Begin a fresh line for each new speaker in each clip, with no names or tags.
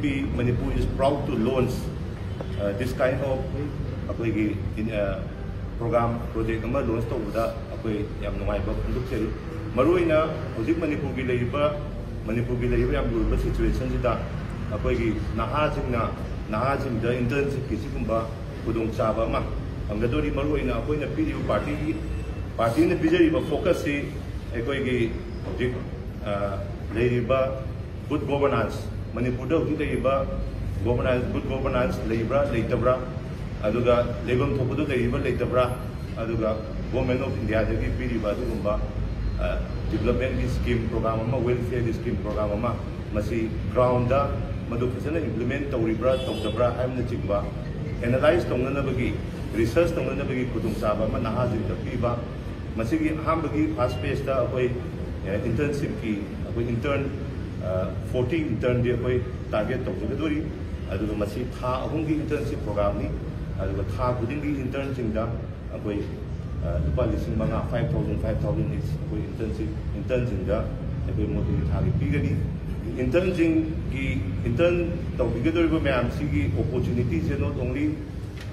Manipur is proud to launch this kind of program project launch tawda yam nungaiba conducted maruina hojik Manipur gi leiba yam luba situation sida nahajing da internship ki sigumba kudung chaba ma angadori maruina akoina pdu party ne bijari ba focus si gi hojik leiba good governance Manipur da governance good governance leibra leitabra aduga legom thokudu leiba leitabra aduga government of India dagi piriba adugumba development scheme program ama welfare scheme program ama masi ground da madu phasana implement tawribra tawdabra haimna chingba analyze tongnanabagi research tongnanabagi kudung saba ma nahajin da piba masigi hambagi first phase da akoi internship ki akoi intern 40 intern dia koi target tawjadori aduga masi tha ahungi internship program ni aduga tha kudingi intern singda akoi lupa lising mga 5,000 is akoi intern singda akoi modi tha gi pigani intern tawbigadori ba mayam sigi opportunities not only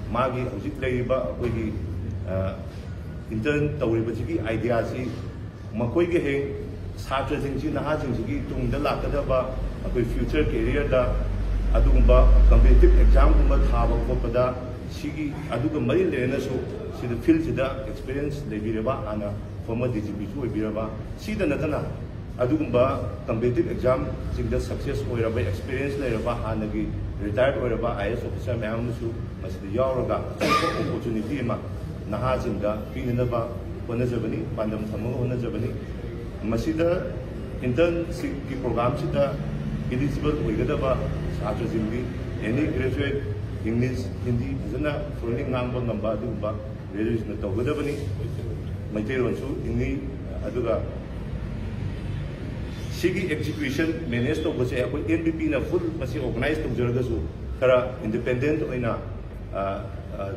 magi hojik leiba akoi gi intern tawriba sigi idea si makoi ge he Satra Singh Nahajing Sigi Tung the Lakadaba, a future career da Adumba, competitive exam Kumba Hava Kopada, Sigi Aduga Mari Lenaso, see the field Sida, experience Lebiraba, Anna, former DGP Biraba, see the Natana, Adumba, competitive exam, see the success or experience Leraba, Hanagi, retired or IS officer Mamusu, as the Yaroga, opportunity ma Nahajinga, Pinaba, Wanazabani, Pandam Tamo, Wanazabani. Masida internship ki program sida eligible hoigadaba satra jimbi any graduate English Hindi jana foreign ngangba ngamba aduba graduation tawgadabani maitero su inni aduga sigi execution manage to bose akoi NBP na full masi organize to jaragasu kara independent oina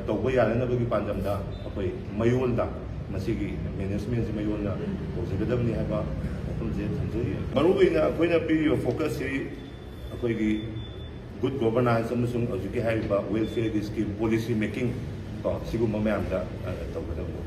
tawba yana bagi pandamda akoi mayolda masigi management mayolna tawgadabani haba akumje thanjari maruina akoina period focus si akoi good governance amasung ajuki haiba welfare scheme policy making siguma mayamda tawgadabani